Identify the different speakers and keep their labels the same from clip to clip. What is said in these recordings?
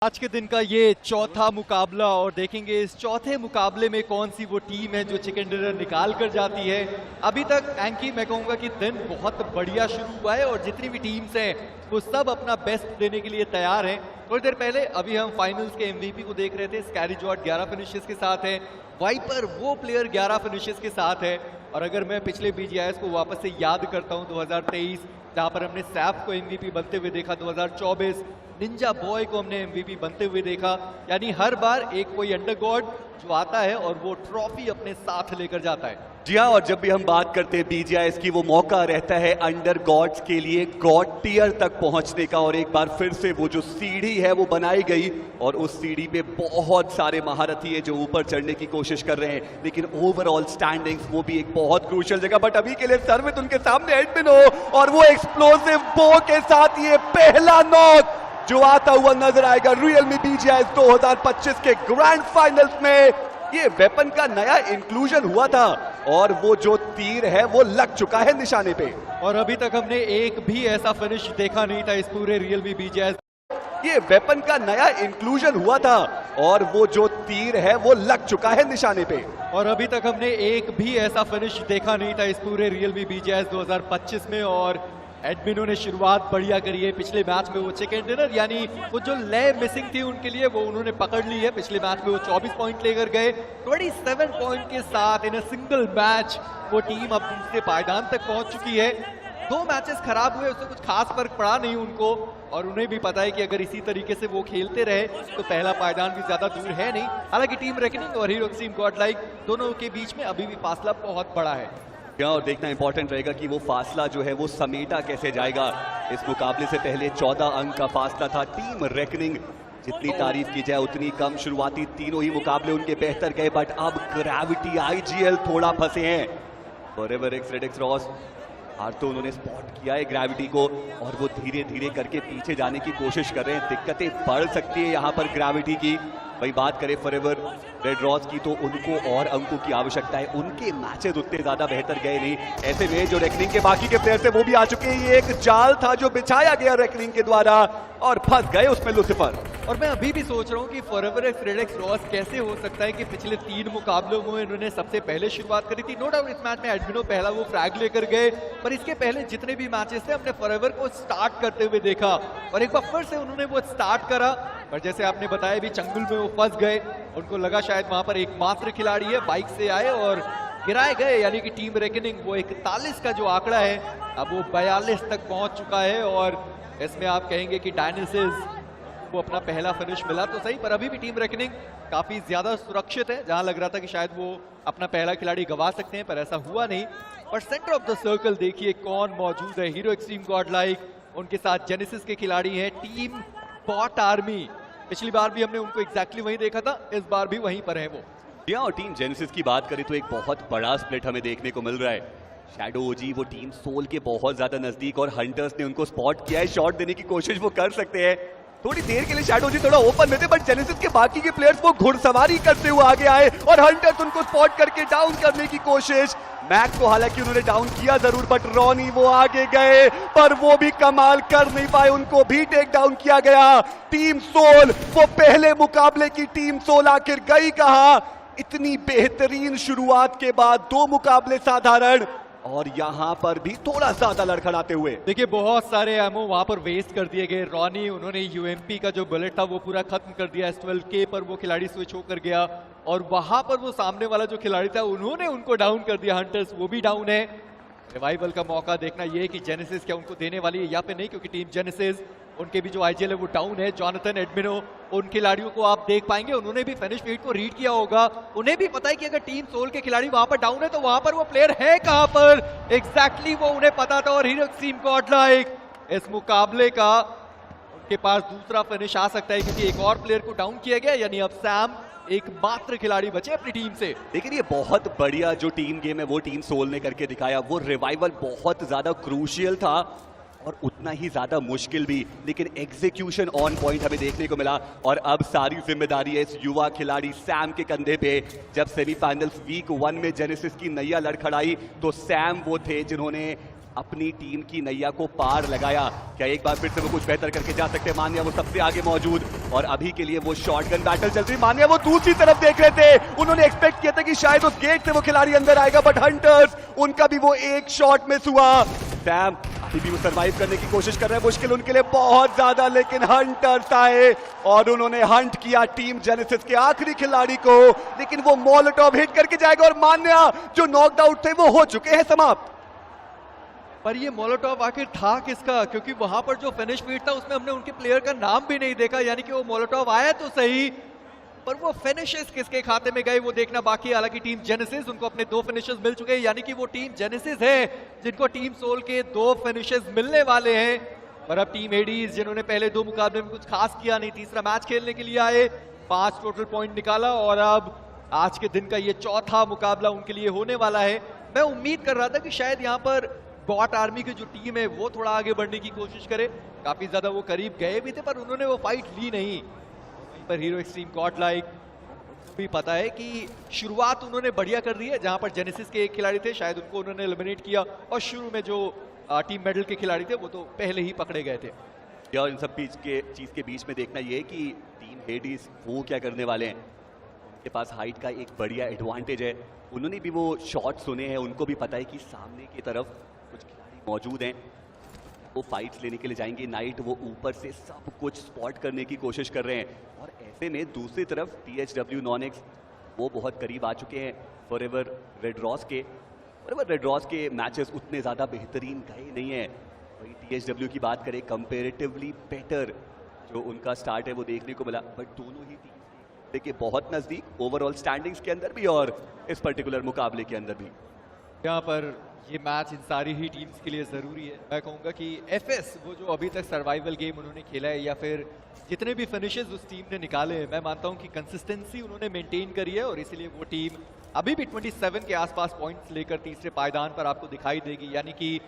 Speaker 1: आज के दिन का ये चौथा मुकाबला और देखेंगे इस चौथे मुकाबले में कौन सी वो टीम है जो चिकन डिनर निकाल कर जाती है। अभी तक एंकी मैं कहूंगा कि दिन बहुत बढ़िया शुरू हुआ है और जितनी भी टीम्स हैं वो सब अपना बेस्ट देने के लिए तैयार हैं। थोड़ी देर पहले अभी हम फाइनल्स के एमवीपी को देख रहे थे। स्कैरी जॉर्ज 11 फिनिशेस के साथ है, वाइपर वो प्लेयर 11 फिनिशेस के साथ है। और अगर मैं पिछले बीजीआईएस को वापस से याद करता हूं 2023 जहां पर हमने सैफ को एमवीपी बनते हुए देखा, 2024 निंजा बॉय को हमने एमवीपी बनते हुए देखा, यानी हर बार एक कोई अंडरगॉड जो आता है और वो ट्रॉफी अपने साथ लेकर जाता है।
Speaker 2: जी हाँ, और जब भी हम बात करते हैं बीजीआईएस की, वो मौका रहता है अंडर गॉड्स के लिए गॉड टियर तक पहुंचने का। और एक बार फिर से वो जो सीढ़ी है वो बनाई गई और उस सीढ़ी पे बहुत सारे महारथी है जो ऊपर चढ़ने की कोशिश कर रहे हैं, लेकिन ओवरऑल स्टैंडिंग्स वो भी एक बहुत क्रूशियल जगह। बट अभी के लिए सर्विस उनके सामने एडमिन हो और वो एक्सप्लोसिव बो के साथ ये पहला नॉक जो आता हुआ नजर आएगा रियलमी बीजीआईएस 2025 के ग्रैंड फाइनल्स में। ये वेपन का नया इंक्लूजन हुआ था और वो जो तीर है वो लग चुका है निशाने पे।
Speaker 1: और अभी तक हमने एक भी ऐसा फिनिश देखा नहीं था इस पूरे रियलमी बीजीआईएस।
Speaker 2: ये वेपन का नया इंक्लूजन हुआ था और वो जो तीर है वो लग चुका है निशाने पे।
Speaker 1: और अभी तक हमने एक भी ऐसा फिनिश देखा नहीं था इस पूरे रियलमी बीजीआईएस 2025 में। और एडमिनो ने शुरुआत बढ़िया करी है। पिछले मैच में वो चिकन डिनर यानी वो जो लय मिसिंग थी उनके लिए वो उन्होंने पकड़ ली है। पिछले मैच में वो 24 पॉइंट लेकर गए, 27 पॉइंट के साथ इन सिंगल मैच वो टीम अब दूसरे पायदान तक पहुंच चुकी है। 2 मैचेस खराब हुए, उससे कुछ खास फर्क पड़ा नहीं उनको और उन्हें भी पता है कि अगर इसी तरीके से वो खेलते रहे तो पहला पायदान भी ज्यादा दूर है नहीं। हालांकि टीम रेकनिंग और हीरो एक्सट्रीम गॉडलाइक दोनों के बीच में अभी भी फासला बहुत बड़ा है।
Speaker 2: और देखना इंपॉर्टेंट रहेगा कि वो फासला जो है वो समेटा कैसे जाएगा। इस मुकाबले से पहले 14 अंक का फासला था। टीम रेकनिंग जितनी तारीफ की जाए उतनी कम। शुरुआती तीनों ही मुकाबले उनके बेहतर गए, बट अब ग्रेविटी आईजीएल थोड़ा फंसे हैं। Forever x red x Ross हार तो उन्होंने स्पॉट किया है ग्रेविटी को और वो धीरे धीरे करके पीछे जाने की कोशिश कर रहे हैं। दिक्कतें बढ़ सकती है यहाँ पर ग्रेविटी की। भाई बात करें फॉरएवर रेड रॉस की तो उनको और अंकों की आवश्यकता है। उनके मैचेस उतने ज्यादा बेहतर गए नहीं। ऐसे में जो रेकनिंग के बाकी के प्लेयर्स है वो भी आ चुके हैं। ये एक जाल था जो बिछाया गया रेकनिंग के द्वारा और फंस गए उसमें लुसिफर।
Speaker 1: और मैं अभी भी सोच रहा हूँ कि forever x red x Ross कैसे हो सकता है कि पिछले 3 मुकाबलों में इन्होंने सबसे पहले शुरुआत करी थी। नो डाउट इस मैच में एडमिनो पहला वो फ्रैग लेकर गए, पर इसके पहले जितने भी मैचेस थे हमने फॉरएवर को स्टार्ट करते हुए देखा और एक बार फिर से उन्होंने वो स्टार्ट करा। पर जैसे आपने बताया भी चंगुल में वो फंस गए। उनको लगा शायद वहां पर एकमात्र खिलाड़ी है, बाइक से आए और गिराए गए। यानी कि टीम रेकनिंग वो 41 का जो आंकड़ा है अब वो 42 तक पहुंच चुका है। और इसमें आप कहेंगे कि डायनासिस को अपना पहला फिनिश मिला तो सही, पर अभी भी टीम रेकनिंग काफी ज्यादा सुरक्षित है। जहां लग रहा था कि शायद वो अपना पहला खिलाड़ी गवा सकते हैं पर ऐसा हुआ नहीं। पर सेंटर ऑफ द सर्कल देखिए कौन मौजूद है। हीरो एक्सट्रीम गॉडलाइक, उनके साथ जेनेसिस के खिलाड़ी हैं, टीम बॉट आर्मी। पिछली बार भी हमने उनको एग्जैक्टली वहीं देखा था, इस बार भी वहीं पर है वो।
Speaker 2: और टीम जेनेसिस की बात करें तो एक बहुत बड़ा स्प्लिट हमें देखने को मिल रहा है। शैडो ओजी वो टीम सोल के बहुत ज्यादा नजदीक और हंटर्स ने उनको स्पॉट किया है। शॉट देने की कोशिश वो कर सकते हैं। थोड़ी देर के लिए शैडो जी थोड़ा ओपन में थे, बट जेनेसिस के बाकी के प्लेयर्स वो घुड़सवारी करते हुए आगे आए और हंटर्स उनको स्पॉट करके डाउन करने की कोशिश। मैक को हालांकि उन्होंने डाउन किया जरूर, बट रॉनी वो आगे गए पर वो भी कमाल कर नहीं पाए, उनको भी टेक डाउन किया गया। टीम सोल वो पहले मुकाबले की टीम सोल आखिर गई कहां। इतनी बेहतरीन शुरुआत के बाद 2 मुकाबले साधारण और यहां पर भी थोड़ा ज्यादा लड़खड़ाते हुए।
Speaker 1: देखिए बहुत सारे एमओ वहां पर वेस्ट कर दिए गए। रॉनी उन्होंने यूएमपी का जो बुलेट था वो पूरा खत्म कर दिया। S12K पर वो खिलाड़ी स्विच होकर गया और वहां पर वो सामने वाला जो खिलाड़ी था उन्होंने उनको डाउन कर दिया। हंटर्स वो भी डाउन है। रिवाइवल का मौका देखना ये है कि जेनेसिस क्या उनको देने वाली है या पे नहीं, क्योंकि टीम जेनेसिस उनके भी जो आईजीएल है वो डाउन है। जॉनथन एडमिनो उन खिलाड़ियों को आप देख पाएंगे, उन्होंने भी फिनिश फीड को रीड किया होगा। उन्हें भी पता है कि अगर टीम सोल के खिलाड़ी वहां पर डाउन है तो वहां पर वो प्लेयर है कहां पर एग्जैक्टली वो उन्हें पता था। और हीरो एक्सट्रीम गॉडलाइक इस मुकाबले का उनके पास दूसरा फिनिश आ सकता है क्योंकि एक और प्लेयर को डाउन किया गया। यानी अब सैम एकमात्र खिलाड़ी बचे अपनी टीम से।
Speaker 2: लेकिन ये बहुत बढ़िया जो टीम गेम है वो टीम सोल ने करके दिखाया। वो रिवाइवल बहुत ज्यादा क्रूशियल था और उतना ही ज्यादा मुश्किल भी, लेकिन एग्जीक्यूशन ऑन पॉइंट हमें देखने को मिला। और अब सारी जिम्मेदारी है इस युवा खिलाड़ी सैम के कंधे पे। जब सेमीफाइनल्स वीक 1 में जेनेसिस की नैया लड़खड़ाई तो सैम वो थे जिन्होंने अपनी टीम की नैया को पार लगाया। क्या एक बार फिर से वो कुछ बेहतर करके जा सकते हैं? मान्या वो सबसे आगे मौजूद और अभी के लिए वो शॉटगन बैटल चल रही। मान्या वो दूसरी तरफ देख रहे थे, उन्होंने एक्सपेक्ट किया था कि शायद उस गेट से वो खिलाड़ी अंदर आएगा, बट हंटर्स उनका भी वो एक शॉट मिस हुआ। सैम अभी भी वो सर्वाइव करने की कोशिश कर रहे हैं, मुश्किल उनके लिए बहुत ज्यादा, लेकिन हंटर्स आए और उन्होंने हंट किया टीम जेनेसिस के आखिरी खिलाड़ी को, लेकिन वो मोलोटॉव हिट करके जाएगा और मान्या जो नॉकड आउट थे वो हो चुके हैं समाप्त।
Speaker 1: पर ये मोलोटॉव आखिर था किसका? क्योंकि वहां पर जो फिनिश फीड था उसमें हमने उनके प्लेयर का नाम भी नहीं देखा, यानी कि वो मोलोटॉव आया तो सही, पर वो फिनिशेस किसके खाते में गए वो देखना बाकी है। हालांकि टीम जेनेसिस, उनको अपने 2 फिनिशेस मिल चुके हैं, यानी कि वो टीम जेनेसिस है जिनको टीम सोल के 2 फिनिशेस मिलने वाले हैं। और अब टीम हेडीज जिन्होंने पहले 2 मुकाबले में कुछ खास किया नहीं, तीसरा मैच खेलने के लिए आए, 5 टोटल पॉइंट निकाला और अब आज के दिन का ये चौथा मुकाबला उनके लिए होने वाला है। मैं उम्मीद कर रहा था कि शायद यहाँ पर गॉट आर्मी की जो टीम है वो थोड़ा आगे बढ़ने की कोशिश करे, काफी ज्यादा वो करीब गए भी थे पर उन्होंने वो फाइट ली नहीं। पर हीरो एक्सट्रीम गॉड लाइक भी पता है कि शुरुआत उन्होंने बढ़िया कर दी है, जहां पर जेनेसिस के एक खिलाड़ी थे शायद उनको उन्होंने एलिमिनेट किया और शुरू में जो टीम मेडल के खिलाड़ी थे वो तो पहले ही पकड़े गए थे।
Speaker 2: और इन सब चीज के बीच में देखना ये कि टीम हेडीज वो क्या करने वाले हैं। उनके पास हाइट का एक बढ़िया एडवांटेज है, उन्होंने भी वो शॉट सुने हैं, उनको भी पता है कि सामने की तरफ कुछ खिलाड़ी मौजूद हैं, वो फाइट्स लेने के लिए जाएंगे। नाइट वो ऊपर से सब कुछ स्पॉट करने की कोशिश कर रहे हैं और ऐसे में दूसरी तरफ THW नॉनेक्स वो बहुत करीब आ चुके हैं फॉरएवर रेड रॉस के। फॉरएवर रेड रॉस के मैचेस उतने ज़्यादा बेहतरीन गए नहीं हैं, वही THW की बात करें कंपेरेटिवली बेटर जो उनका स्टार्ट है वो देखने को मिला, बट दोनों ही टीम देखिए बहुत नज़दीक ओवरऑल स्टैंडिंग्स के अंदर भी और इस पर्टिकुलर मुकाबले के अंदर भी।
Speaker 1: यहाँ पर ये मैच इन सारी ही टीम्स के लिए ज़रूरी है। मैं कहूँगा कि FS वो जो अभी तक सर्वाइवल गेम उन्होंने खेला है या फिर जितने भी फिनिशेस उस टीम ने निकाले हैं, मैं मानता हूँ कि कंसिस्टेंसी उन्होंने मेंटेन करी है और इसीलिए वो टीम अभी भी 27 के आसपास पॉइंट्स लेकर तीसरे पायदान पर आपको दिखाई देगी, यानी कि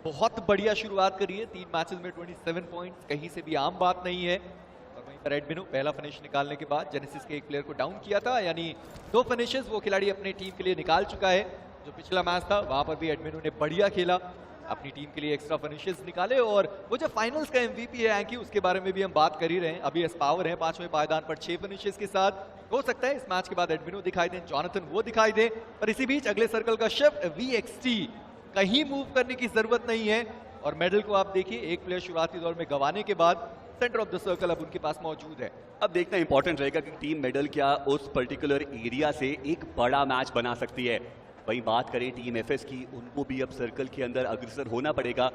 Speaker 1: बहुत बढ़िया शुरुआत करी है। 3 मैचेस में 27 पॉइंट्स कहीं से भी आम बात नहीं है। और वहीं पर एडमिनो पहला फिनिश निकालने के बाद जेनेसिस के एक प्लेयर को डाउन किया था, यानी 2 फिनिशेस वो खिलाड़ी अपनी टीम के लिए निकाल चुका है। जो पिछला मैच था वहां पर भी एडमिनो ने बढ़िया खेला, अपनी टीम के लिए एक्स्ट्रा फिनिशेस निकाले और वो जो फाइनल्स का MVP है एंकी, उसके बारे में भी हम बात कर ही रहे हैं। अभी एस्पावर है 5वें पायदान पर 6 फिनिशेस के साथ। हो सकता है इस मैच के बाद एडमिनो दिखाई दें, जॉनथन वो दिखाई दे, पर इसी बीच अगले सर्कल का शिफ्ट VXT, कहीं मूव करने की जरूरत नहीं है। और मेडल को आप देखिए, एक प्लेयर शुरुआती दौर में गंवाने के बाद सेंटर ऑफ द सर्कल अब उनके पास मौजूद है।
Speaker 2: अब देखना इंपॉर्टेंट रहेगा कि टीम मेडल क्या उस पर्टिकुलर एरिया से एक बड़ा मैच बना सकती है। वहीं बात करें टीम FS की, उनको भी अब सर्कल के अंदर अग्रसर होना पड़ेगा।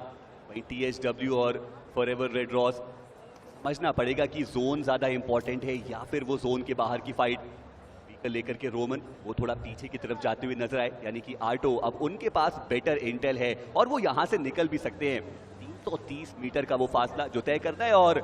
Speaker 2: वहीं THW और फॉरएवर रेड रॉस समझना पड़ेगा कि जोन ज़्यादा इंपॉर्टेंट है या फिर वो जोन के बाहर की फाइट। व्हीकल लेकर के रोमन वो थोड़ा पीछे की तरफ जाते हुए नजर आए, यानी कि आर्टो अब उनके पास बेटर इंटेल है और वो यहाँ से निकल भी सकते हैं। 330 मीटर का वो फासला जो तय करना है और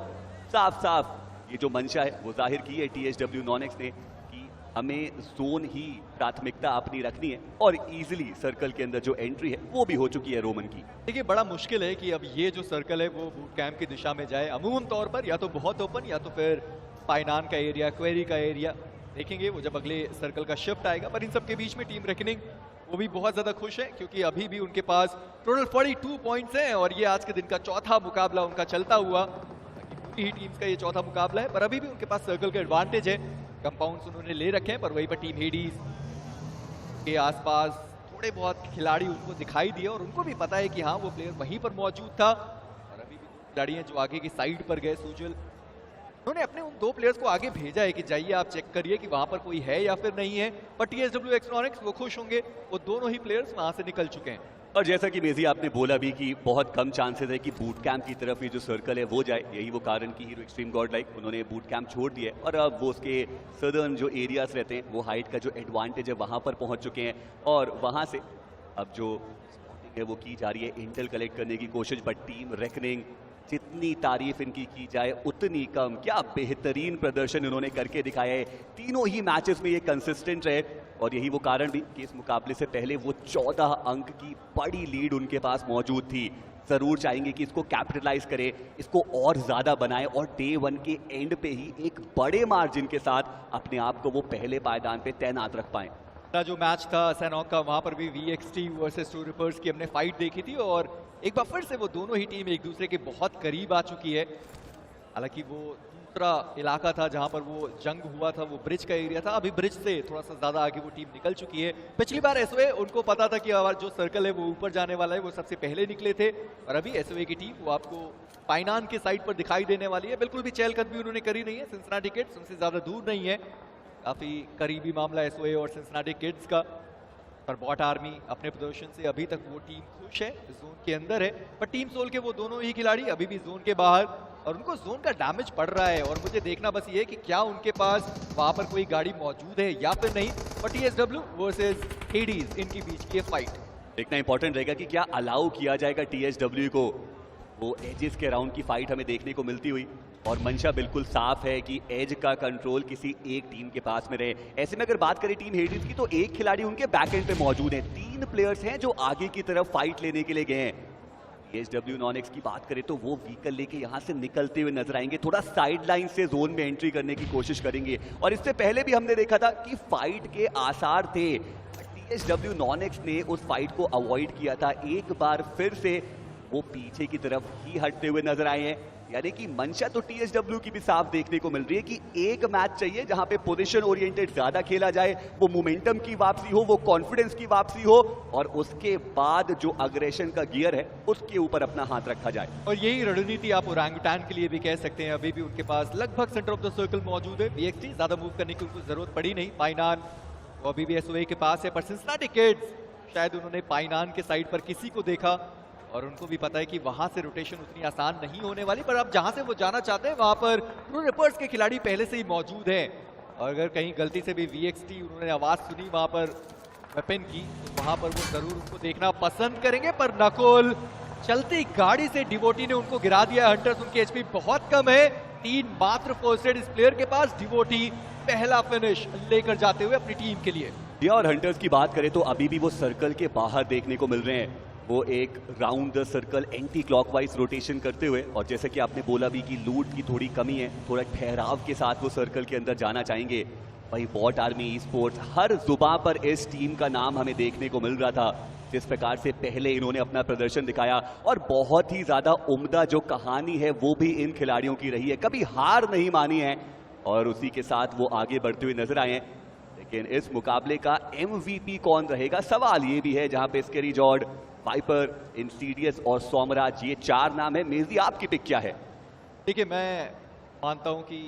Speaker 2: साफ साफ ये जो मंशा है वो जाहिर की है THW नॉनेक्स ने कि हमें जोन ही प्राथमिकता अपनी रखनी है और इजीली सर्कल के अंदर जो एंट्री है वो भी हो चुकी है रोमन की।
Speaker 1: देखिए बड़ा मुश्किल है कि अब ये जो सर्कल है वो बूट कैंप की दिशा में जाए। अमूमन तौर पर या तो बहुत ओपन या तो फिर फाइनान का एरिया, क्वेरी का एरिया देखेंगे वो जब अगले सर्कल का शिफ्ट आएगा। पर इन सब के बीच में टीम रेकनिंग वो भी बहुत ज्यादा खुश है क्योंकि अभी भी उनके पास टोटल 42 पॉइंट्स हैं और ये आज के दिन का चौथा मुकाबला उनका चलता हुआ। पूरी ही टीम्स का ये चौथा मुकाबला है, पर अभी भी उनके पास सर्कल का एडवांटेज है। कंपाउंड्स उन्होंने ले रखे हैं, पर वहीं पर टीम हेडीज के आसपास थोड़े बहुत खिलाड़ी उनको दिखाई दिए और उनको भी पता है कि हाँ वो प्लेयर वहीं पर मौजूद था। और अभी भी खिलाड़ी हैं जो आगे की साइड पर गए, सुजल उन्होंने अपने उन 2 प्लेयर्स को आगे भेजा है कि जाइए आप चेक करिए कि वहां पर कोई है या फिर नहीं है। पर THW एक्सट्रॉनिक्स वो खुश होंगे, वो दोनों ही प्लेयर्स वहां से निकल चुके हैं।
Speaker 2: और जैसा कि मेजी आपने बोला भी कि बहुत कम चांसेस है कि बूट कैंप की तरफ ये जो सर्कल है वो जाए, यही वो कारण कि हीरो एक्सट्रीम गॉड लाइक उन्होंने बूट कैंप छोड़ दिया है और अब वो उसके सदर्न जो एरियाज रहते हैं वो हाइट का जो एडवांटेज है वहां पर पहुंच चुके हैं और वहां से अब जो स्पॉटिंग है वो की जा रही है, इंटेल कलेक्ट करने की कोशिश। बट टीम रेकनिंग जितनी तारीफ इनकी की जाए उतनी कम। क्या बेहतरीन प्रदर्शन इन्होंने करके दिखाया है, तीनों ही मैचेस में ये कंसिस्टेंट रहे और यही वो कारण भी कि इस मुकाबले से पहले वो 14 अंक की बड़ी लीड उनके पास मौजूद थी। जरूर चाहेंगे कि इसको कैपिटलाइज करे, इसको और ज्यादा बनाए और डे 1 के एंड पे ही एक बड़े मार्जिन के साथ अपने आप को वो पहले पायदान पे तैनात रख पाए।
Speaker 1: जो मैच था सैनॉक का, वहां पर भी VXT वर्सेस टू रिपर्स की हमने फाइट देखी थी और एक बार फिर से वो दोनों ही टीम एक दूसरे के बहुत करीब आ चुकी है। हालांकि वो दूसरा इलाका था जहां पर वो जंग हुआ था, वो ब्रिज का एरिया था। अभी ब्रिज से थोड़ा सा ज्यादा आगे वो टीम निकल चुकी है। पिछली बार एसओए उनको पता था कि हमारा जो सर्कल है वो ऊपर जाने वाला है, वो सबसे पहले निकले थे। और अभी एसओए की टीम वो आपको पाइनान के साइड पर दिखाई देने वाली है। बिल्कुल भी चहलकदमी उन्होंने करी नहीं है। सिंसिनाटी किड्स उनसे ज्यादा दूर नहीं है, काफी करीबी मामला एसओए और सिंसिनाटी किड्स का। पर बॉट आर्मी अपने प्रदर्शन से अभी तक वो टीम खुश है, जोन के अंदर है। पर टीम सोल के वो दोनों ही खिलाड़ी अभी भी जोन के बाहर, और उनको जोन का डैमेज पड़ रहा है। और मुझे देखना बस ये है कि क्या उनके पास वहां पर कोई गाड़ी मौजूद है या फिर नहीं। और TSW वर्सेस हेडीज, इनके बीच की फाइट
Speaker 2: देखना इंपॉर्टेंट रहेगा कि क्या अलाउ किया जाएगा TSW को वो एजेस के राउंड की फाइट हमें देखने को मिलती हुई। और मंशा बिल्कुल साफ है कि एज का कंट्रोल किसी एक टीम के पास में रहे। ऐसे में अगर बात करें टीम हेडीज की, तो एक खिलाड़ी उनके बैक एंड पे मौजूद है, 3 प्लेयर्स हैं जो आगे की तरफ फाइट लेने के लिए गए हैं। TSW नॉन-एक्स की बात करें तो वो व्हीकल लेके यहां से निकलते हुए नजर आएंगे, थोड़ा साइड लाइन से जोन में एंट्री करने की कोशिश करेंगे। और इससे पहले भी हमने देखा था कि फाइट के आसार थे, TSW नॉन-एक्स ने उस फाइट को अवॉइड किया था। एक बार फिर से वो पीछे की तरफ ही हटते हुए नजर आए हैं। यानी कि मंशा तो TSW की भी साफ देखने को मिल रही है कि एक मैच चाहिए जहां पे पोजीशन ओरिएंटेड ज्यादा खेला जाए, वो मोमेंटम की वापसी हो, वो कॉन्फिडेंस की वापसी हो, और उसके बाद जो अग्रेशन का गियर है उसके ऊपर अपना हाथ रखा जाए।
Speaker 1: और यही रणनीति आप ओरंगुटान के लिए भी कह सकते हैं। अभी भी उनके पास लगभग सेंटर ऑफ द सर्कल मौजूद है। VXT ज्यादा मूव करने की उनको जरूरत पड़ी नहीं। पाइनान वो अभी भी एसओए के पास है, पर सिंसिनाटी किड्स शायद उन्होंने पाइनान के साइड पर किसी को देखा और उनको भी पता है कि वहां से रोटेशन उतनी आसान नहीं होने वाली। पर अब जहां से वो जाना चाहते हैं वहां पर ट्रू रिपर्स के खिलाड़ी पहले से ही मौजूद हैं। और अगर कहीं गलती से भी VXT उन्होंने आवाज सुनी वहां पर वेपन की, तो वहां पर वो जरूर उनको देखना पसंद करेंगे। पर नकुल चलती गाड़ी से डिवोटी ने उनको गिरा दिया। हंटर्स उनकी एचपी बहुत कम है, 3 मात्र फर्स्ट एड इस प्लेयर के पास। डिवोटी पहला फिनिश लेकर जाते हुए अपनी टीम के लिए।
Speaker 2: और हंटर्स की बात करें तो अभी भी वो सर्कल के बाहर देखने को मिल रहे हैं। वो एक round the circle anti clockwise rotation करते हुए, और जैसे कि आपने बोला भी कि लूट की थोड़ी कमी है, थोड़ा ठहराव के साथ वो सर्कल के अंदर जाना चाहेंगे। भाई बॉट आर्मी ई स्पोर्ट्स, हर जुबान पर इस टीम का नाम हमें देखने को मिल रहा था। जिस प्रकार से पहले इन्होंने अपना प्रदर्शन दिखाया, और बहुत ही ज्यादा उम्दा जो कहानी है वो भी इन खिलाड़ियों की रही है, कभी हार नहीं मानी है, और उसी के साथ वो आगे बढ़ते हुए नजर आए हैं। लेकिन इस मुकाबले का MVP कौन रहेगा, सवाल ये भी है, जहां पे स्केरी जॉर्ड, वाइपर, इंसीडियस और सोमराज, ये 4 नाम है। मेजदी आपकी पिक क्या है?
Speaker 1: देखिए, मैं मानता हूं कि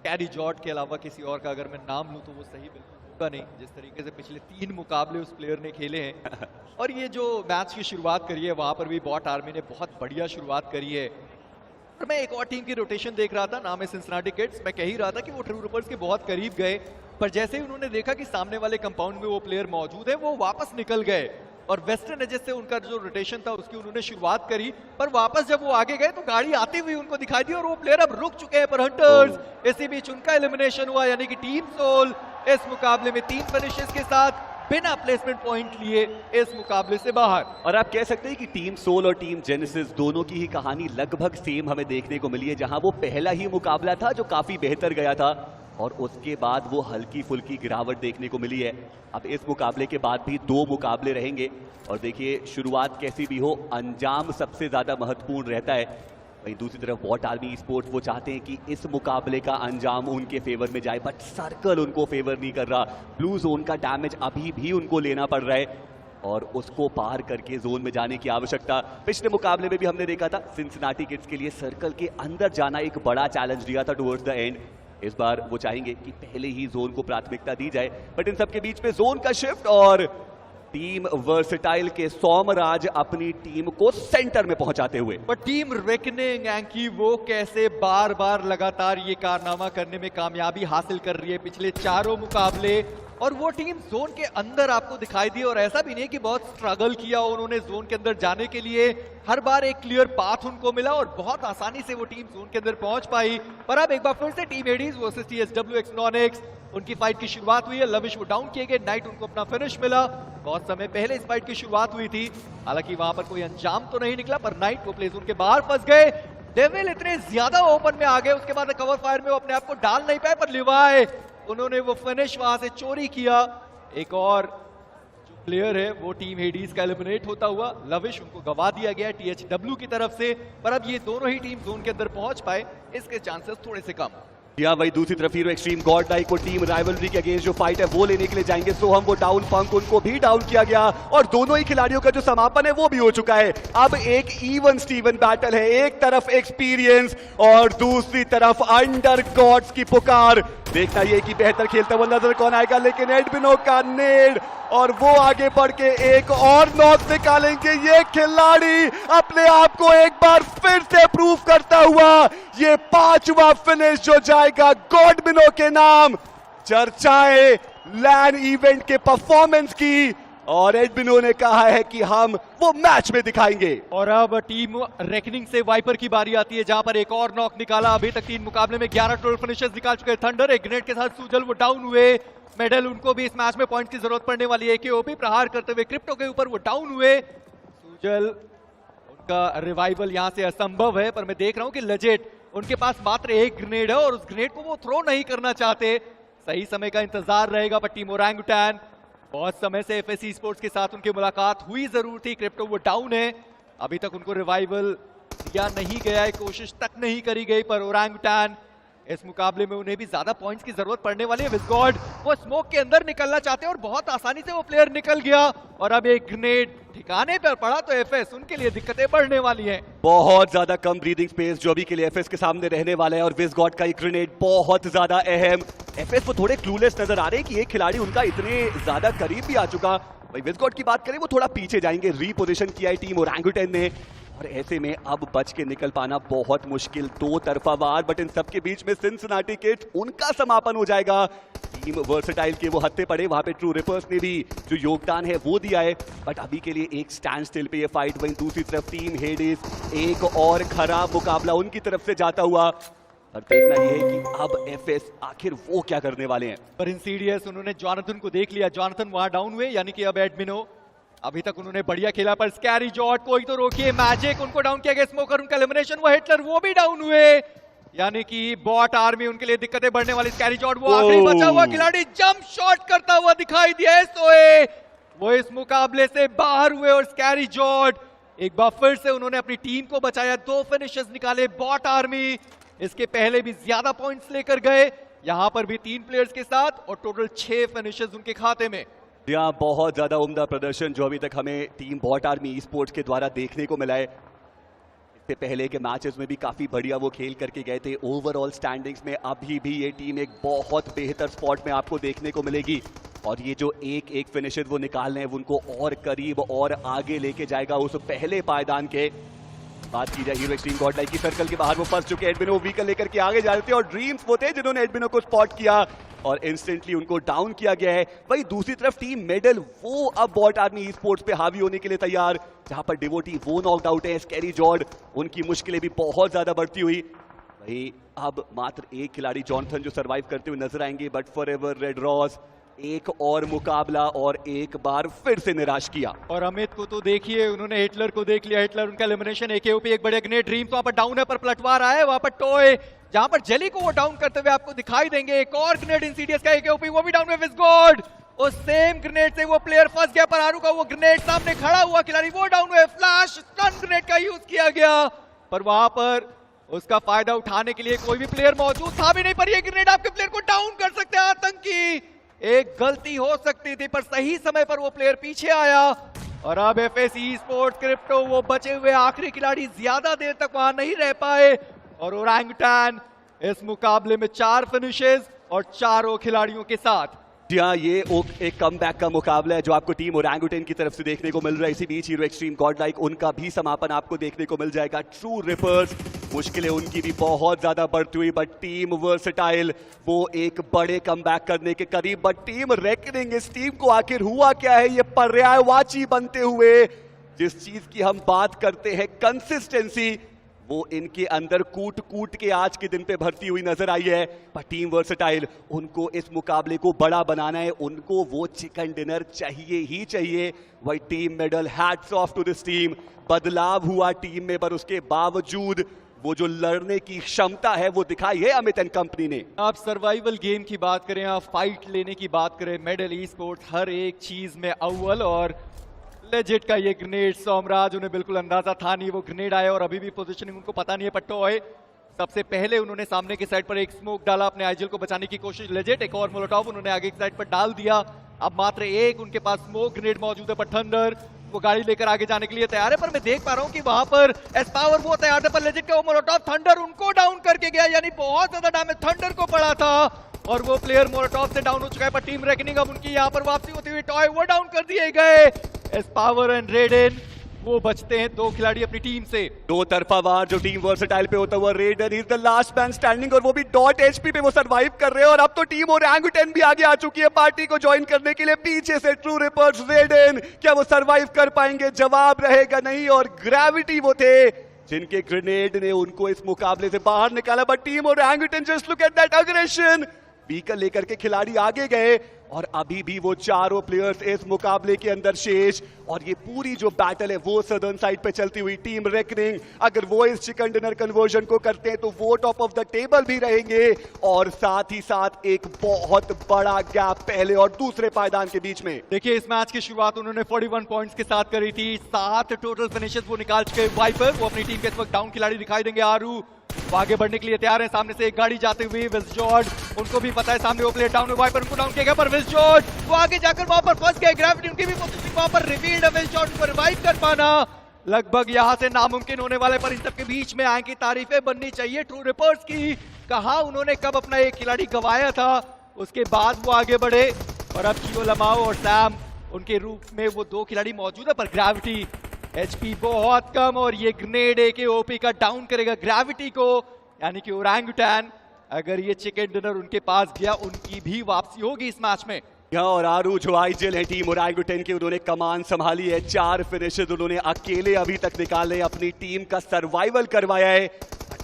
Speaker 1: कैरी जॉर्ड के अलावा किसी और का अगर मैं नाम लूं तो वो सही बिल्कुल होगा नहीं। जिस तरीके से पिछले 3 मुकाबले उस प्लेयर ने खेले हैं और ये जो मैच की शुरुआत करी है वहां पर भी बॉट आर्मी ने बहुत बढ़िया शुरुआत करी है। और मैं एक और टीम की रोटेशन देख रहा था, नाम है सिंसिनाटी किड्स। मैं कह ही रहा था कि वो ट्रू रिपर्स के बहुत करीब गए, पर जैसे ही उन्होंने देखा कि सामने वाले कंपाउंड में वो प्लेयर मौजूद है, वो वापस निकल गए। और वेस्टर्न एजेस से उनका जो रोटेशन था उसकी उन्होंने शुरुआत करी, पर वापस जब वो आगे गए तो गाड़ी आती हुई उनको दिखाई दी और वो प्लेयर अब रुक चुके हैं। पर हंटर्स इसी बीच उनका एलिमिनेशन हुआ, यानी कि टीम सोल इस मुकाबले में 3 फिनिशेस के साथ बिना प्लेसमेंट पॉइंट लिए इस मुकाबले से बाहर।
Speaker 2: और आप कह सकते हैं कि टीम सोल और टीम जेनेसिस दोनों की ही कहानी लगभग सेम हमें देखने को मिली है, जहां वो पहला ही मुकाबला था जो काफी बेहतर गया था, और उसके बाद वो हल्की फुल्की गिरावट देखने को मिली है। अब इस मुकाबले के बाद भी 2 मुकाबले रहेंगे, और देखिए शुरुआत कैसी भी हो, अंजाम सबसे ज्यादा महत्वपूर्ण रहता है। वहीं दूसरी तरफ बॉट आर्मी स्पोर्ट्स वो चाहते हैं कि इस मुकाबले का अंजाम उनके फेवर में जाए, बट सर्कल उनको फेवर नहीं कर रहा। ब्लू जोन का डैमेज अभी भी उनको लेना पड़ रहा है, और उसको पार करके जोन में जाने की आवश्यकता। पिछले मुकाबले में भी हमने देखा था सिंसिनाटी किड्स के लिए सर्कल के अंदर जाना एक बड़ा चैलेंज दिया था टुवर्ड्स द एंड। इस बार वो चाहेंगे कि पहले ही जोन को प्राथमिकता दी जाए, बट इन सबके बीच में जोन का शिफ्ट, और टीम वर्सेटाइल के सोमराज अपनी टीम को सेंटर में पहुंचाते हुए।
Speaker 1: पर टीम रेकनिंग एंकी वो कैसे बार बार लगातार ये कारनामा करने में कामयाबी हासिल कर रही है पिछले 4 मुकाबले, और वो टीम जोन के अंदर आपको दिखाई दी। और ऐसा भी नहीं कि बहुत स्ट्रगल किया उन्होंने जोन के अंदर जाने के लिए, हर बार एक क्लियर पाथ उनको मिला और बहुत आसानी से वो टीम जोन के अंदर पहुंच पाई। पर अब एक बार फिर से team Hades versus TSW non-x, उनकी फाइट की शुरुआत हुई है। लविश वो डाउन किए गए, नाइट उनको अपना फिनिश मिला। बहुत समय पहले इस फाइट की शुरुआत हुई थी, हालांकि वहां पर कोई अंजाम तो नहीं निकला, पर नाइट वो प्ले जोन के बाहर फंस गए। डेविल इतने ज्यादा ओपन में आ गए, उसके बाद कवर फायर में वो अपने आप को डाल नहीं पाए, पर लिवाए उन्होंने वो फिनिश वहां से चोरी किया। एक और जो प्लेयर है वो टीम हेडीज का एलिमिनेट होता हुआ, लविश उनको गवा दिया गया THW की तरफ से, पर अब ये दोनों ही टीम जोन के अंदर पहुंच पाए, इसके चांसेस थोड़े से कम।
Speaker 2: या वही दूसरी तरफ हीरो एक्सट्रीम गॉड लाइक को टीम राइवलरी के अगेंस्ट जो फाइट है वो लेने के लिए जाएंगे। सोहम वो डाउन, पंक उनको भी डाउन किया गया और दोनों ही खिलाड़ियों का जो समापन है वो भी हो चुका है। अब एक इवन स्टीवन बैटल है, एक तरफ एक्सपीरियंस और दूसरी तरफ अंडर गॉड्स की पुकार। देखना ये कि बेहतर खेलता हुआ नजर कौन आएगा, लेकिन एडमिनो का नेड और वो आगे बढ़ के एक और नॉक निकालेंगे। ये खिलाड़ी अपने आप को एक बार फिर से प्रूव करता हुआ ये 5वां फिनिश जो जाएगा गॉडमिनो के नाम। चर्चाएं लैन इवेंट के परफॉर्मेंस की और एडमिनो ने कहा है कि हम वो मैच में दिखाएंगे।
Speaker 1: और अब टीम रेकनिंग से वाइपर की बारी आती है, जहां पर एक और नॉक निकाला। अभी तक 3 मुकाबले में 11 टोटल फिनिशेस निकाल चुके हैं थंडर। एक ग्रेनेड के साथ सूजल वो डाउन हुए। मेडल उनको भी इस मैच में पॉइंट की जरूरत पड़ने वाली है। केओपी प्रहार करते हुए क्रिप्टो के ऊपर वो डाउन हुए। सूजल उनका रिवाइवल यहां से असंभव है, पर मैं देख रहा हूं कि लेजेट उनके पास मात्र एक ग्रेनेड है और उस ग्रेनेड को वो थ्रो नहीं करना चाहते। सही समय का इंतजार रहेगा, पर टीम ओरंगुटैन बहुत समय से एफएससी स्पोर्ट्स के साथ उनकी मुलाकात हुई जरूर थी। क्रिप्टो वो डाउन है, अभी तक उनको रिवाइवल दिया नहीं गया है, कोशिश तक नहीं करी गई, पर ओरंगुटैन इस मुकाबले में उन्हें भी ज्यादा पॉइंट्स की जरूरत पड़ने वाली है। विज़गॉड वो स्मोक के अंदर निकलना चाहते हैं और बहुत आसानी से वो प्लेयर निकल गया और अब एक ग्रेनेड ठिकाने पर पड़ा तो एफएस उनके लिए दिक्कतें बढ़ने वाली हैं।
Speaker 2: बहुत ज्यादा कम ब्रीदिंग स्पेस जो अभी के लिए एफएस के सामने रहने वाला है और विज़गॉड का एक ग्रेनेड बहुत ज्यादा अहम। एफएस वो थोड़े क्लूलेस नजर आ रहे हैं कि एक खिलाड़ी उनका इतने ज्यादा करीब भी आ चुका। भाई विज़गॉड की बात करें वो थोड़ा पीछे जाएंगे, रीपोजिशन किया है टीम ओरंगुटैन ने और ऐसे में अब बच के निकल पाना बहुत मुश्किल। 2 तरफा वार, बट इन सबके बीच में सिंसिनाटी किड्स उनका समापन हो जाएगा। टीम वर्सेटाइल के वो हत्थे पड़े, वहां पे ट्रू रिपर्स ने भी जो योगदान है वो दिया है, बट अभी के लिए एक स्टैंड स्टिल पे ये फाइट। वहीं दूसरी तरफ टीम हेडिस एक और खराब मुकाबला उनकी तरफ से जाता हुआ। और देखना ये है कि अब एफएस आखिर वो क्या करने वाले हैं।
Speaker 1: पर इंसीडियस उन्होंने जॉनथन को देख लिया, जॉनथन वहां डाउन हुए, यानी कि अब एडमिनो अभी तक उन्होंने बढ़िया खेला, पर स्कैरी जॉट कोई तो रोकिए। मैजिक उनको डाउन किया गया, स्मोकर उनका एलिमिनेशन, वो हिटलर वो भी डाउन हुए, यानी कि बॉट आर्मी उनके लिए दिक्कतें बढ़ने वाली। स्कैरी जॉट वो आखिरी बचा हुआ खिलाड़ी जंप शॉट करता हुआ दिखाई दिया। सोए वो इस मुकाबले से बाहर हुए और स्कैरी जॉट एक बार फिर से उन्होंने अपनी टीम को बचाया। 2 फिनिशेस निकाले बॉट आर्मी, इसके पहले भी ज्यादा पॉइंट्स लेकर गए, यहां पर भी 3 प्लेयर्स के साथ और टोटल 6 फिनिशेस उनके खाते में।
Speaker 2: यहाँ बहुत ज्यादा उम्दा प्रदर्शन जो अभी तक हमें team Bot Army esports के द्वारा देखने को मिला है। इससे पहले के मैचेस में भी काफी बढ़िया वो खेल करके गए थे। ओवरऑल स्टैंडिंग्स में अभी भी ये टीम एक बहुत बेहतर स्पॉट में आपको देखने को मिलेगी और ये जो एक फिनिशर वो निकालने हैं वो उनको और करीब और आगे लेके जाएगा उस पहले पायदान के। बात की जाए हीरो एक्सट्रीम गॉड लाइक की, सर्कल के बाहर वो फंस चुके। एडमिनो व्हीकल लेकर के आगे जा रहे थे और ड्रीम्स वो थे जिन्होंने एडमिनो को स्पॉट किया और इंस्टेंटली उनको डाउन किया गया है। वही दूसरी तरफ टीम मेडल वो अब बॉट आर्मी ई स्पोर्ट्स पे हावी होने के लिए तैयार, जहां पर डिवोटी वो नॉकड आउट है। स्कैरी जॉर्ड उनकी मुश्किलें भी बहुत ज्यादा बढ़ती हुई। वही अब मात्र एक खिलाड़ी जॉनथन जो सरवाइव करते हुए नजर आएंगे, बट फॉरएवर रेड रॉस एक और मुकाबला और एक बार फिर से निराश किया।
Speaker 1: और अमित को तो देखिए, उन्होंने हिटलर को देख लिया, हिटलर उनका एलिमिनेशन। एकेओपी एक बड़े ग्रेनेड, ड्रीम्स वहां पर डाउन है पर पलटवार आया है, वहां पर टॉय जहां पर जेली को वो डाउन करते हुए आपको दिखाई देंगे। एक और ग्रेनेड इंसीडियस का, एकेओपी वो भी डाउन है। विज़गॉड उस सेम ग्रेनेड से वो प्लेयर फंस गया, पर आरू का वो ग्रेनेड सामने खड़ा हुआ खिलाड़ी वो डाउन हुए। फ्लैश स्टन ग्रेनेड का यूज किया गया, पर वहां पर उसका फायदा उठाने के लिए कोई भी प्लेयर मौजूद था भी नहीं, पर ये ग्रेनेड आपके प्लेयर को डाउन कर सकते हैं। आतंकी एक गलती हो सकती थी, पर सही समय पर वो प्लेयर पीछे आया। और अब एफएससी स्पोर्ट्स क्रिप्टो वो बचे हुए आखिरी खिलाड़ी ज्यादा देर तक वहां नहीं रह पाए और ओरंगुटैन इस मुकाबले में 4 फिनिशेस और 4 खिलाड़ियों के साथ।
Speaker 2: हाँ, ये एक कमबैक का मुकाबला है जो आपको टीम ओरंगुटैन की तरफ से देखने को मिल रहा है। इसी बीच हीरो एक्सट्रीम गॉड लाइक उनका भी समापन आपको देखने को मिल जाएगा। ट्रू रिपर्स मुश्किलें उनकी भी बहुत ज्यादा बढ़ती हुई, बट टीम वर्सेटाइल वो एक बड़े कमबैक करने के करीब। बट टीम रेकनिंग, इस टीम को आखिर हुआ क्या है, ये पर्यायवाची बनते हुए जिस चीज की हम बात करते हैं कंसिस्टेंसी, वो इनके अंदर कूट कूट के आज के दिन पे भरती हुई नजर आई है। पर टीम वर्सेटाइल उनको इस मुकाबले को बड़ा बनाना है, उनको वो चिकन डिनर चाहिए ही चाहिए। वही team medal, hats off to this team. बदलाव हुआ टीम में, पर उसके बावजूद वो जो लड़ने की क्षमता है वो दिखाई है अमित एंड कंपनी ने।
Speaker 1: आप सर्वाइवल गेम की बात करें, आप फाइट लेने की बात करें, मेडल ई स्पोर्ट्स हर एक चीज में अव्वल। और लेजेट का ये ग्रेनेड सोमराज, उन्हें बिल्कुल अंदाजा था नहीं वो ग्रेनेड आया और अभी भी पोजीशनिंग उनको पता नहीं है। पट्टो है सबसे पहले उन्होंने सामने की साइड पर एक स्मोक डाला अपने आइजल को बचाने की कोशिश। लेजेट एक और मोलोटॉव उन्होंने आगे की साइड पर डाल दिया। अब मात्र एक उनके पास स्मोक ग्रेनेड मौजूद है, पर थंडर वो गाड़ी लेकर आगे जाने के लिए तैयार है। पर मैं देख पा रहा हूं कि वहां पर एस पावर वो तैयार था, पर लेजेट का वो मोलोटॉव थंडर उनको डाउन करके गया, यानी बहुत ज्यादा डैमेज थंडर को पड़ा था और वो प्लेयर मोलोटॉव से डाउन हो चुका है। पर टीम रेकनिंग अब उनकी यहाँ पर वापसी होती हुई, टॉय वो डाउन कर दिए गए। एस पावर एंड रेडन वो बचते हैं दो खिलाड़ी अपनी टीम से।
Speaker 2: दो तरफा वार जो टीम वर्सेटाइल पे होता हुआ रेडन is the last man standing और वो भी डॉट एचपी पे वो सरवाइव कर रहे हैं। और अब तो टीम ओरंगुटन भी आगे आ चुकी है पार्टी को ज्वाइन करने के लिए। पीछे से ट्रू रिपर्स रेडन, क्या वो सरवाइव कर पाएंगे? जवाब रहेगा नहीं। और ग्रेविटी वो थे जिनके ग्रेनेड ने उनको इस मुकाबले से बाहर निकाला। But team orangutan, just look at that aggression. बीकर लेकर के खिलाड़ी आगे गए और अभी भी वो चारों प्लेयर्स इस मुकाबले के अंदर शेष। और ये पूरी जो बैटल है वो सदर्न साइड पे चलती हुई। टीम रेकनिंग अगर वो इस चिकन डिनर कन्वर्जन को करते हैं तो वो टॉप ऑफ द टेबल भी रहेंगे। और साथ ही साथ एक बहुत बड़ा गैप पहले और दूसरे पायदान के बीच में।
Speaker 1: देखिए इस मैच की शुरुआत उन्होंने 41 पॉइंट्स के साथ करी थी। 7 टोटल फिनिशेस वो निकाल चुके। वाइपर वो अपनी टीम के इस वक्त डाउन खिलाड़ी दिखाई देंगे। आरू वो आगे बढ़ने के लिए तैयार है। सामने से एक गाड़ी जाते हुए विज जॉर्ज, उनको भी पता है सामने वो प्लेयर डाउन है। वाइपर उनको डाउन किया गया, पर विज जॉर्ज वो आगे जाकर वहां पर फंस गए। ग्रेविटी उनकी भी पोजीशन वहां पर रिवील्ड है। विज जॉर्ज को रिवाइव कर पाना लगभग यहां से नामुमकिन होने वाले, पर इन सबके बीच में आए की तारीफें बननी चाहिए ट्रू रिपर्स की। कहा उन्होंने कब अपना एक खिलाड़ी गंवाया था, उसके बाद वो आगे बढ़े। और अब चियो लमाओ और सैम उनके रूप में वो दो खिलाड़ी मौजूद है, पर ग्रेविटी एचपी बहुत कम और ये ग्रेनेड एके ओपी का डाउन करेगा ग्रेविटी को। यानी कि ओरंगुटन अगर ये चिकन डिनर उनके पास गया, उनकी भी वापसी होगी इस मैच में।
Speaker 2: और आरू जो आईजेल है टीम ओरंगुटन के, उन्होंने कमान संभाली है। 4 फिनिशेस उन्होंने अकेले अभी तक निकाले, अपनी टीम का सर्वाइवल करवाया है।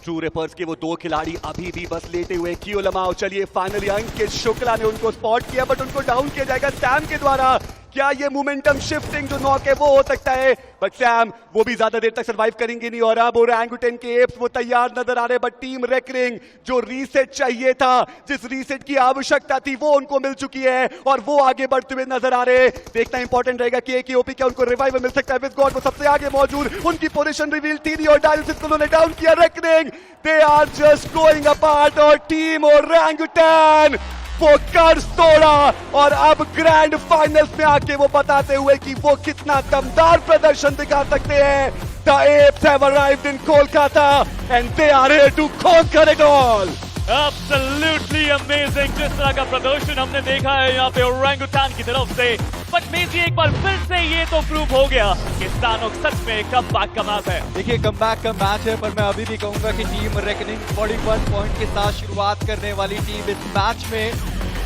Speaker 2: ट्रू रिपर्स के वो दो खिलाड़ी अभी भी बस लेटे हुए। कियो लमाओ, चलिए फाइनली अंकित शुक्ला ने उनको स्पॉट किया, बट उनको डाउन किया जाएगा सैम के द्वारा। क्या ये मोमेंटम शिफ्टिंग जो नॉक है वो हो सकता है? बट सैम वो भी ज्यादा देर तक सरवाइव करेंगे नहीं। और अब ओरंगुटन के एप्स वो तैयार नजर आ रहे। बट टीम रेकनिंग जो रीसेट चाहिए था, जिस रीसेट की आवश्यकता थी, वो उनको मिल चुकी है और वो आगे बढ़ते हुए नजर आ रहे। देखना इंपॉर्टेंट रहेगा कि एक ओपी क्या उनको रिवाइवल मिल सकता है। विद गॉड वो सबसे आगे मौजूद, उनकी पोजीशन रिवील थी नहीं और डायलिसिस को उन्होंने डाउन किया। Reckoning they are just going apart और टीम ओरंगुटन वो कर्ज तोड़ा और अब ग्रैंड फाइनल्स में आके वो बताते हुए कि वो कितना दमदार प्रदर्शन दिखा सकते हैं। The Apes have arrived in Kolkata and they are here to conquer it all.
Speaker 3: Absolutely amazing जिस तरह का प्रदर्शन हमने देखा है यहाँ पे ओरंगुटान की तरफ से। बट मेजी एक बार फिर से ये तो प्रूव हो गया कि सानोक सच में कमबैक का मैच है।
Speaker 1: देखिए कमबैक का मैच है, पर मैं अभी भी कहूंगा कि टीम रेकनिंग 41 पॉइंट के साथ शुरुआत करने वाली टीम इस मैच में।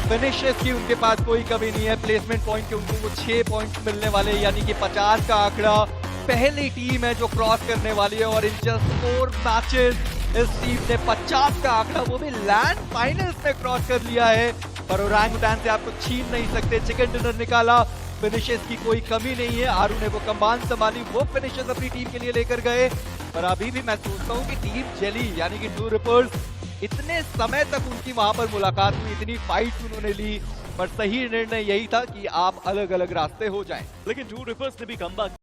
Speaker 1: फिनिशेस की उनके पास कोई कमी नहीं है। प्लेसमेंट पॉइंट के उनको वो 6 पॉइंट मिलने वाले, यानी कि 50 का आंकड़ा। पहली टीम है जो क्रॉस करने वाली है और इन जस्ट 4 मैचेस इस टीम ने 50 का आंकड़ा वो भी लैंड फाइनल्स में क्रॉस कर लिया है। पर ओरंगुटान से आप कुछ छीन नहीं सकते। चिकन डिनर निकाला, फिनिशेस की कोई कमी नहीं है। आरू ने वो कमान संभाली, वो फिनिशेस अपनी टीम के लिए लेकर गए। पर अभी भी मैं सोचता हूँ कि टीम जेली यानी कि ट्रू रिपर्स, इतने समय तक उनकी वहां पर मुलाकात हुई, इतनी फाइट उन्होंने ली, पर सही निर्णय यही था कि आप अलग अलग रास्ते हो जाएं।
Speaker 3: लेकिन ट्रू रिपर्स ने भी कमबैक